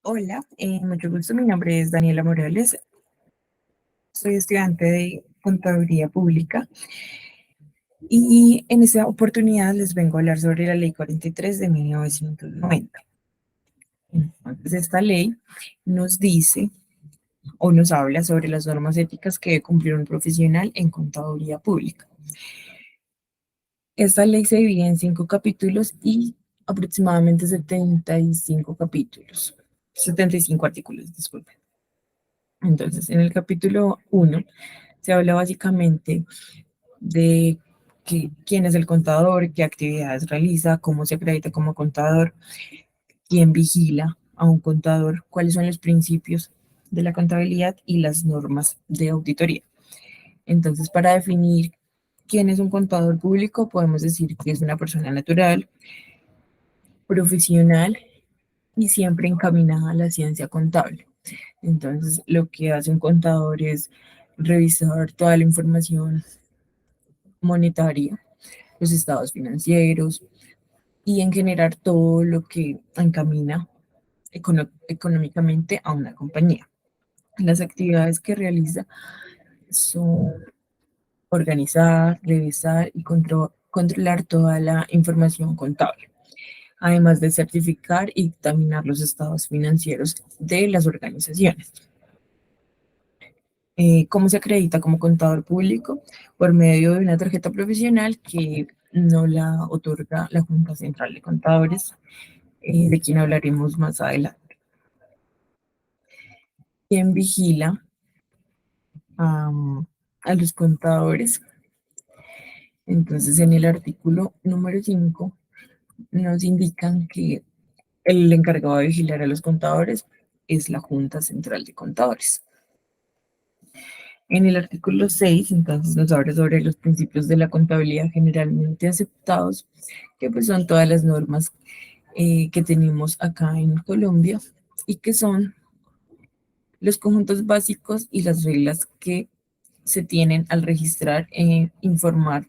Hola, mucho gusto. Mi nombre es Daniela Morales. Soy estudiante de Contaduría Pública y en esta oportunidad les vengo a hablar sobre la Ley 43 de 1990. Entonces, esta ley nos dice o nos habla sobre las normas éticas que debe cumplir un profesional en contaduría pública. Esta ley se divide en 5 capítulos y aproximadamente 75 capítulos, 75 artículos, disculpen. Entonces, en el capítulo 1 se habla básicamente de quién es el contador, qué actividades realiza, cómo se acredita como contador, quién vigila a un contador, cuáles son los principios de la contabilidad y las normas de auditoría. Entonces, para definir quién es un contador público, podemos decir que es una persona natural, profesional y siempre encaminada a la ciencia contable. Entonces, lo que hace un contador es revisar toda la información monetaria, los estados financieros y en generar todo lo que encamina económicamente a una compañía. Las actividades que realiza son organizar, revisar y controlar toda la información contable, además de certificar y dictaminar los estados financieros de las organizaciones. ¿Cómo se acredita como contador público? Por medio de una tarjeta profesional que no la otorga la Junta Central de Contadores, de quien hablaremos más adelante. ¿Quién vigila a los contadores? Entonces, en el artículo número 5 nos indican que el encargado de vigilar a los contadores es la Junta Central de Contadores. En el artículo 6, entonces, nos habla sobre los principios de la contabilidad generalmente aceptados, que pues son todas las normas que tenemos acá en Colombia y que son los conjuntos básicos y las reglas que se tienen al registrar e informar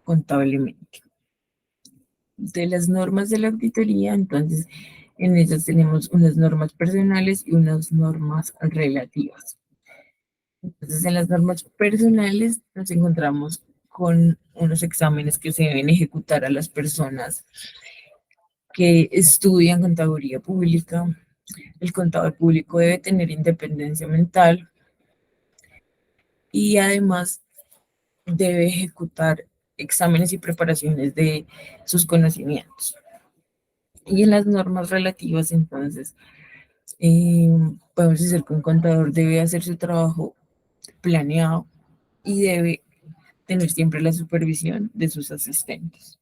contablemente. De las normas de la auditoría, entonces, en ellas tenemos unas normas personales y unas normas relativas. Entonces, en las normas personales nos encontramos con unos exámenes que se deben ejecutar a las personas que estudian contaduría pública. El contador público debe tener independencia mental y además debe ejecutar exámenes y preparaciones de sus conocimientos. Y en las normas relativas, entonces, eh, podemos decir que un contador debe hacer su trabajo planeado y debe tener siempre la supervisión de sus asistentes.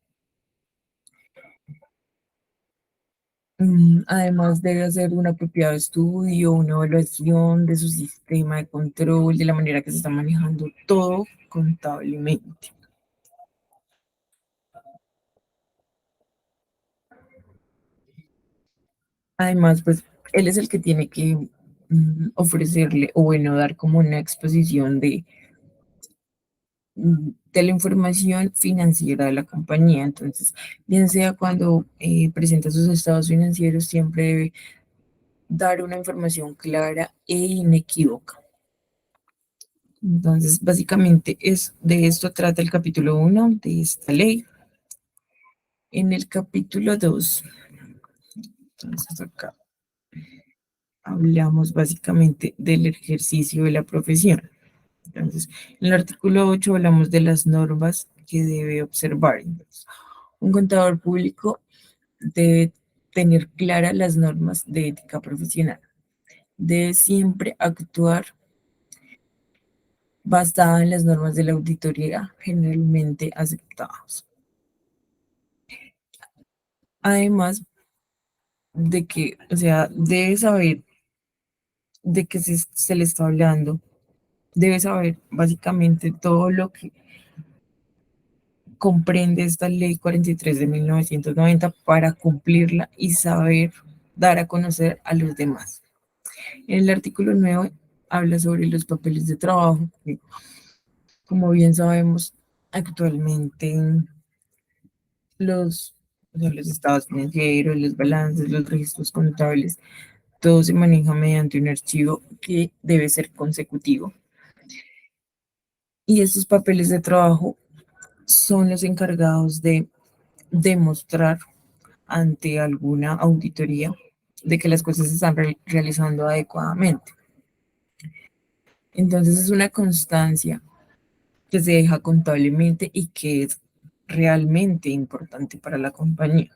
Además, debe hacer un apropiado estudio, una evaluación de su sistema de control, de la manera que se está manejando todo contablemente. Además, pues él es el que tiene que ofrecerle o bueno, dar como una exposición de la información financiera de la compañía. Entonces, bien sea cuando presenta sus estados financieros, siempre debe dar una información clara e inequívoca. Entonces, básicamente es de esto trata el capítulo 1 de esta ley. En el capítulo 2, entonces acá hablamos básicamente del ejercicio de la profesión. Entonces, en el artículo 8 hablamos de las normas que debe observar. Entonces, un contador público debe tener claras las normas de ética profesional. Debe siempre actuar basada en las normas de la auditoría generalmente aceptadas. Además de que, o sea, debe saber de qué se le está hablando, debe saber básicamente todo lo que comprende esta ley 43 de 1990 para cumplirla y saber dar a conocer a los demás. En el artículo 9 habla sobre los papeles de trabajo, que como bien sabemos, actualmente los, o sea, los estados financieros, los balances, los registros contables, todo se maneja mediante un archivo que debe ser consecutivo. Y estos papeles de trabajo son los encargados de demostrar ante alguna auditoría de que las cosas se están realizando adecuadamente. Entonces es una constancia que se deja contablemente y que es realmente importante para la compañía.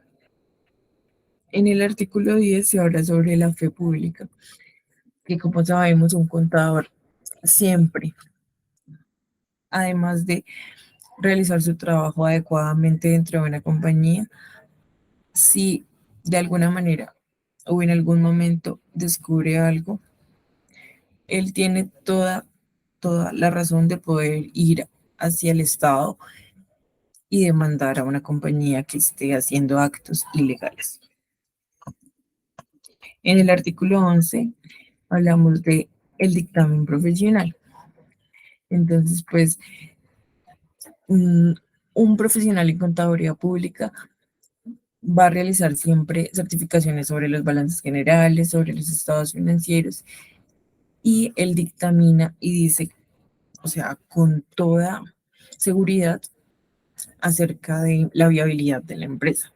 En el artículo 10 se habla sobre la fe pública, que como sabemos un contador siempre, además de realizar su trabajo adecuadamente dentro de una compañía, si de alguna manera o en algún momento descubre algo, él tiene toda la razón de poder ir hacia el Estado y demandar a una compañía que esté haciendo actos ilegales. En el artículo 11 hablamos de el dictamen profesional. Entonces, pues, un profesional en contaduría pública va a realizar siempre certificaciones sobre los balances generales, sobre los estados financieros, y él dictamina y dice, o sea, con toda seguridad acerca de la viabilidad de la empresa.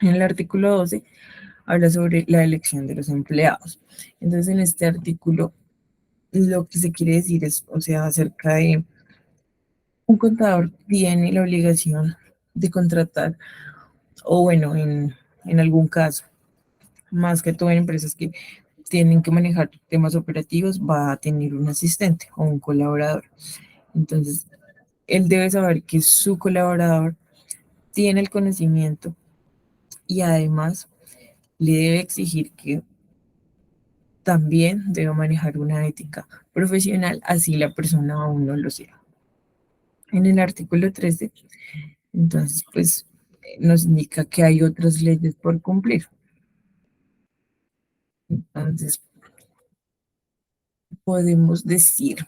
En el artículo 12 habla sobre la elección de los empleados. Entonces, en este artículo, lo que se quiere decir es, o sea, acerca de un contador tiene la obligación de contratar, o bueno, en algún caso, más que todo en empresas que tienen que manejar temas operativos, va a tener un asistente o un colaborador. Entonces, él debe saber que su colaborador tiene el conocimiento y además le debe exigir que también debe manejar una ética profesional, así la persona aún no lo sea. En el artículo 13, entonces, pues nos indica que hay otras leyes por cumplir. Entonces, podemos decir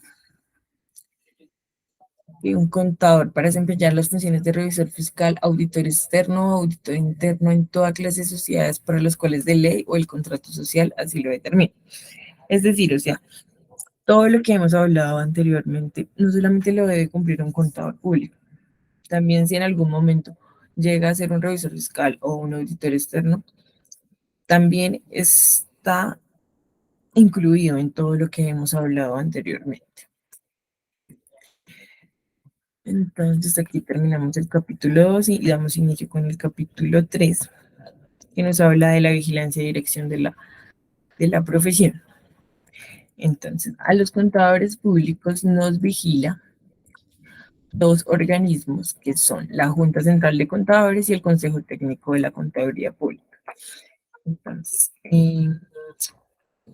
que un contador para desempeñar las funciones de revisor fiscal, auditor externo o auditor interno en toda clase de sociedades para las cuales de ley o el contrato social así lo determina. Es decir, o sea, todo lo que hemos hablado anteriormente no solamente lo debe cumplir un contador público, también si en algún momento llega a ser un revisor fiscal o un auditor externo, también está incluido en todo lo que hemos hablado anteriormente. Entonces aquí terminamos el capítulo 2 y damos inicio con el capítulo 3, que nos habla de la vigilancia y dirección de la profesión. Entonces, a los contadores públicos nos vigila dos organismos que son la Junta Central de Contadores y el Consejo Técnico de la Contaduría Pública. Entonces,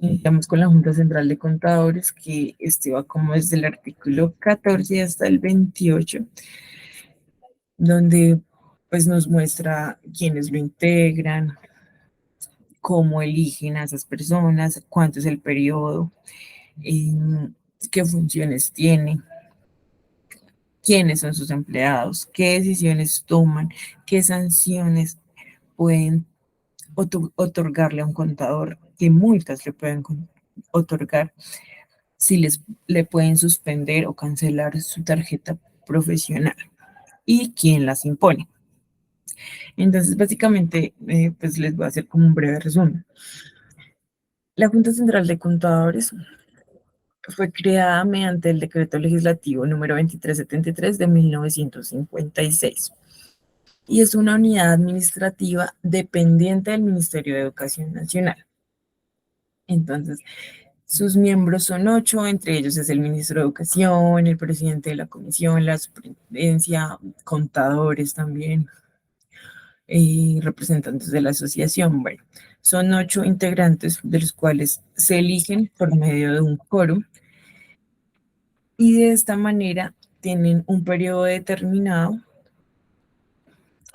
iniciamos con la Junta Central de Contadores, que este va como desde el artículo 14 hasta el 28, donde pues nos muestra quiénes lo integran, cómo eligen a esas personas, cuánto es el periodo, qué funciones tiene, quiénes son sus empleados, qué decisiones toman, qué sanciones pueden otorgarle a un contador, qué multas le pueden otorgar, si le pueden suspender o cancelar su tarjeta profesional y quién las impone. Entonces, básicamente, pues les voy a hacer como un breve resumen. La Junta Central de Contadores fue creada mediante el Decreto Legislativo número 2373 de 1956 y es una unidad administrativa dependiente del Ministerio de Educación Nacional. Entonces, sus miembros son 8, entre ellos es el ministro de Educación, el presidente de la comisión, la superintendencia, contadores también, y representantes de la asociación. Bueno, son 8 integrantes, de los cuales se eligen por medio de un quórum y de esta manera tienen un periodo determinado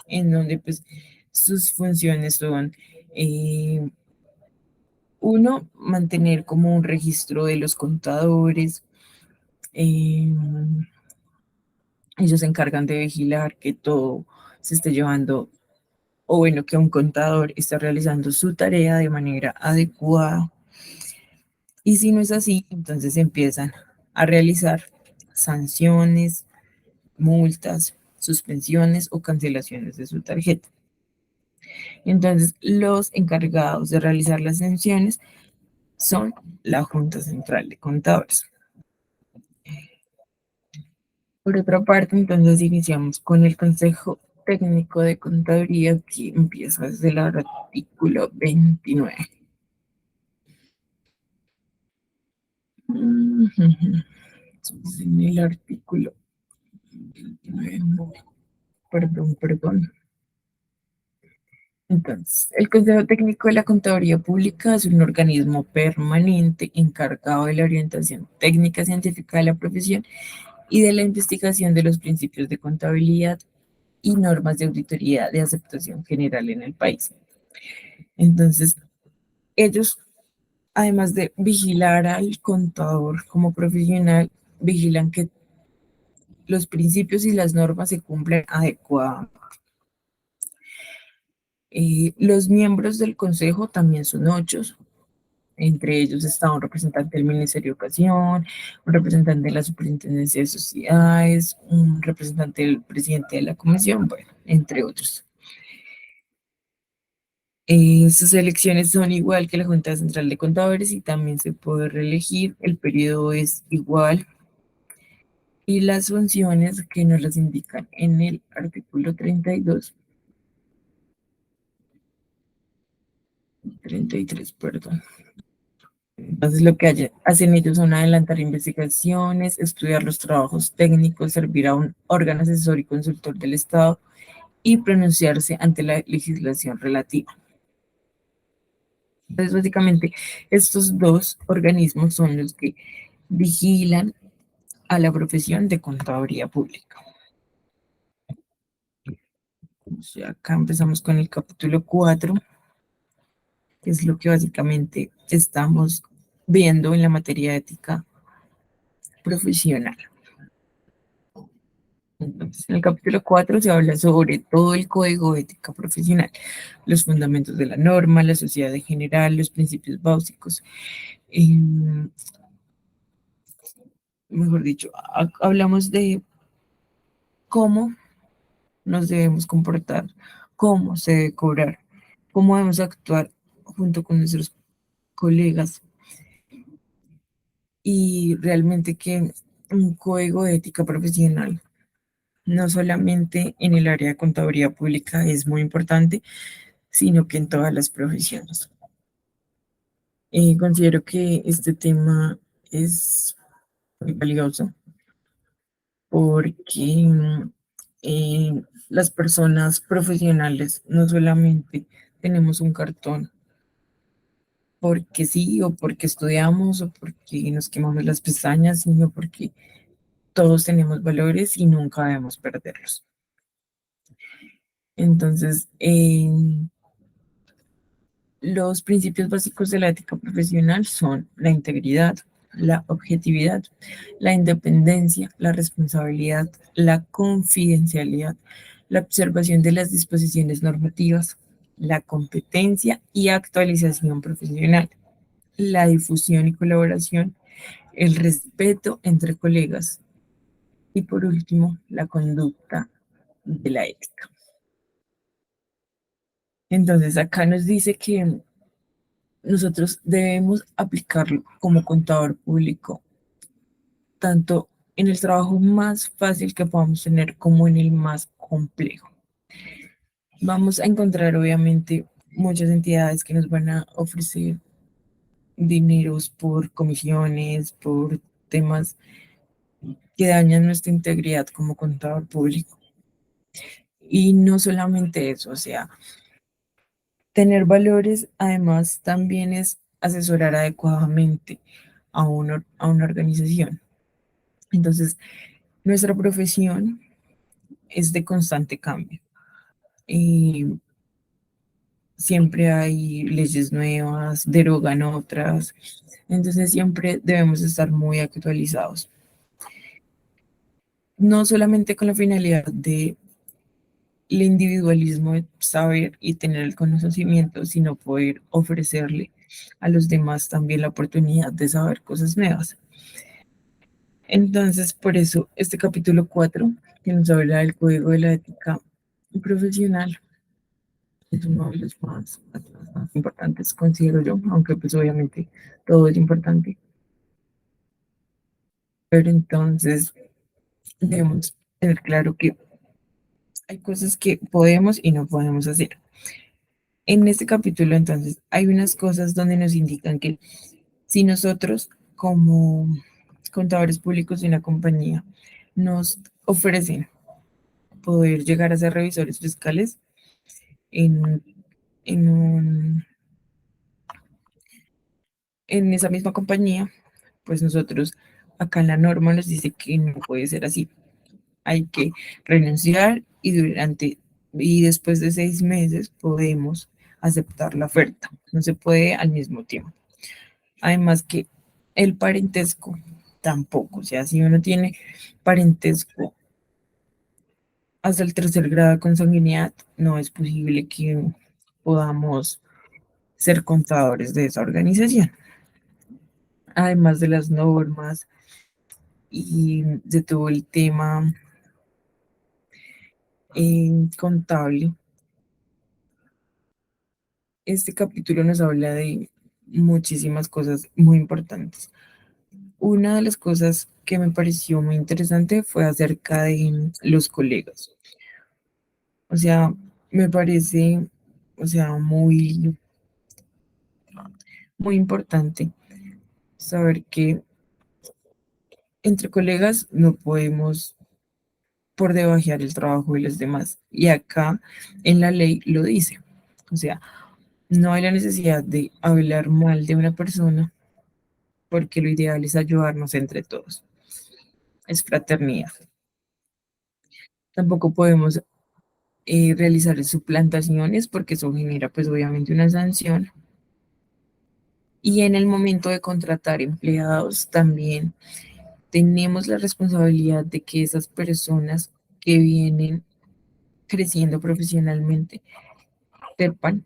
en donde pues sus funciones son, eh, uno, mantener como un registro de los contadores. eh, Ellos se encargan de vigilar que todo se esté llevando o bueno, que un contador está realizando su tarea de manera adecuada. Y si no es así, entonces empiezan a realizar sanciones, multas, suspensiones o cancelaciones de su tarjeta. Entonces, los encargados de realizar las sanciones son la Junta Central de Contadores. Por otra parte, entonces iniciamos con el Consejo Técnico de Contaduría, que empieza desde el artículo 29. Entonces, en el artículo 29, perdón. Entonces, el Consejo Técnico de la Contaduría Pública es un organismo permanente encargado de la orientación técnica científica de la profesión y de la investigación de los principios de contabilidad y normas de auditoría de aceptación general en el país. Entonces, ellos, además de vigilar al contador como profesional, vigilan que los principios y las normas se cumplan adecuadamente. Los miembros del consejo también son 8. Entre ellos está un representante del Ministerio de Educación, un representante de la Superintendencia de Sociedades, un representante del presidente de la comisión, bueno, entre otros. Sus elecciones son igual que la Junta Central de Contadores y también se puede reelegir. El periodo es igual y las funciones que nos las indican en el artículo 33, perdón. Entonces, lo que hacen ellos son adelantar investigaciones, estudiar los trabajos técnicos, servir a un órgano asesor y consultor del Estado y pronunciarse ante la legislación relativa. Entonces, básicamente, estos dos organismos son los que vigilan a la profesión de contaduría pública. Acá empezamos con el capítulo 4, que es lo que básicamente estamos viendo en la materia ética profesional. Entonces, en el capítulo 4 se habla sobre todo el código de ética profesional, los fundamentos de la norma, la sociedad en general, los principios básicos. Mejor dicho, hablamos de cómo nos debemos comportar, cómo se debe cobrar, cómo debemos actuar junto con nuestros colegas y realmente que un código de ética profesional, no solamente en el área de contaduría pública es muy importante, sino que en todas las profesiones. Considero que este tema es muy valioso porque las personas profesionales no solamente tenemos un cartón porque sí o porque estudiamos o porque nos quemamos las pestañas, sino porque todos tenemos valores y nunca debemos perderlos. Entonces, los principios básicos de la ética profesional son la integridad, la objetividad, la independencia, la responsabilidad, la confidencialidad, la observación de las disposiciones normativas, la competencia y actualización profesional, la difusión y colaboración, el respeto entre colegas y por último, la conducta de la ética. Entonces, acá nos dice que nosotros debemos aplicarlo como contador público, tanto en el trabajo más fácil que podamos tener como en el más complejo. Vamos a encontrar obviamente muchas entidades que nos van a ofrecer dineros por comisiones, por temas que dañan nuestra integridad como contador público. Y no solamente eso, o sea, tener valores además también es asesorar adecuadamente a una organización. Entonces, nuestra profesión es de constante cambio y siempre hay leyes nuevas, derogan otras, entonces siempre debemos estar muy actualizados. No solamente con la finalidad de el individualismo de saber y tener el conocimiento, sino poder ofrecerle a los demás también la oportunidad de saber cosas nuevas. Entonces, por eso, este capítulo 4 que nos habla del código de la ética profesional, es uno de los más importantes, considero yo, aunque pues obviamente todo es importante. Pero entonces debemos tener claro que hay cosas que podemos y no podemos hacer. En este capítulo, entonces, hay unas cosas donde nos indican que si nosotros, como contadores públicos de una compañía, nos ofrecen poder llegar a ser revisores fiscales en, en, un- en esa misma compañía, pues nosotros, acá en la norma nos dice que no puede ser así. Hay que renunciar y después de 6 meses podemos aceptar la oferta. No se puede al mismo tiempo. Además que el parentesco tampoco, o sea, si uno tiene parentesco hasta el tercer grado de consanguinidad, no es posible que podamos ser contadores de esa organización. Además de las normas y de todo el tema contable, este capítulo nos habla de muchísimas cosas muy importantes. Una de las cosas que me pareció muy interesante fue acerca de los colegas. O sea, me parece, o sea, muy importante saber que entre colegas no podemos por debajear el trabajo de los demás. Y acá en la ley lo dice. O sea, no hay la necesidad de hablar mal de una persona porque lo ideal es ayudarnos entre todos. Es fraternidad. Tampoco podemos realizar suplantaciones porque eso genera pues obviamente una sanción. Y en el momento de contratar empleados también tenemos la responsabilidad de que esas personas que vienen creciendo profesionalmente sepan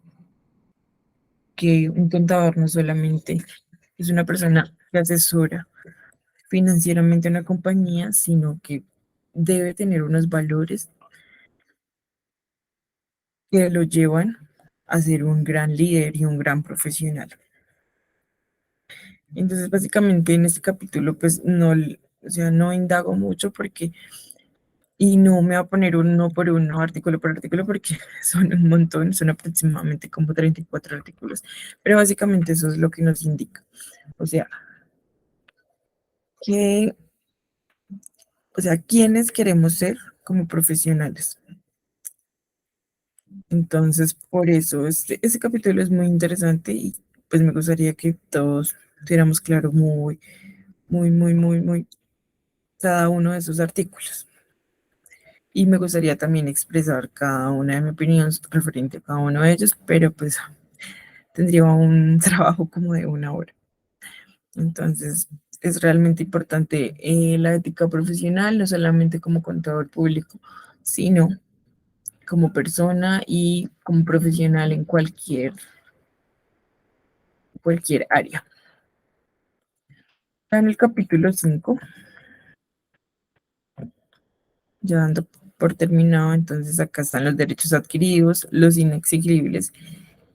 que un contador no solamente es una persona que asesora financieramente a una compañía, sino que debe tener unos valores que lo llevan a ser un gran líder y un gran profesional. Entonces, básicamente en este capítulo, pues no, o sea, no indago mucho porque, y no me voy a poner uno por uno, artículo por artículo, porque son un montón, son aproximadamente como 34 artículos, pero básicamente eso es lo que nos indica. O sea, que, o sea, quiénes queremos ser como profesionales. Entonces, por eso este capítulo es muy interesante y pues me gustaría que todos tuviéramos claro muy cada uno de esos artículos. Y me gustaría también expresar cada una de mis opiniones referente a cada uno de ellos, pero pues tendría un trabajo como de 1 hora. Entonces, es realmente importante la ética profesional, no solamente como contador público, sino como persona y como profesional en cualquier área. En el capítulo 5, ya dando por terminado, entonces acá están los derechos adquiridos, los inexequibles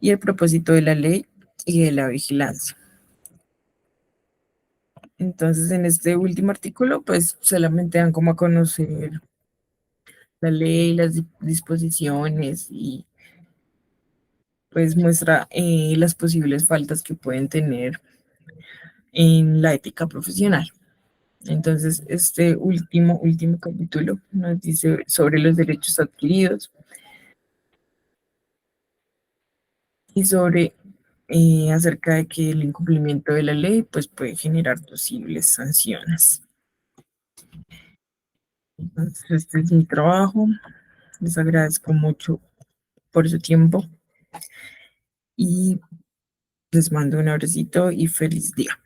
y el propósito de la ley y de la vigilancia. Entonces, en este último artículo, pues solamente dan como a conocer la ley, las disposiciones y pues muestra las posibles faltas que pueden tener en la ética profesional. Entonces, este último capítulo nos dice sobre los derechos adquiridos y sobre acerca de que el incumplimiento de la ley pues puede generar posibles sanciones. Entonces, este es mi trabajo. Les agradezco mucho por su tiempo y les mando un abracito y feliz día.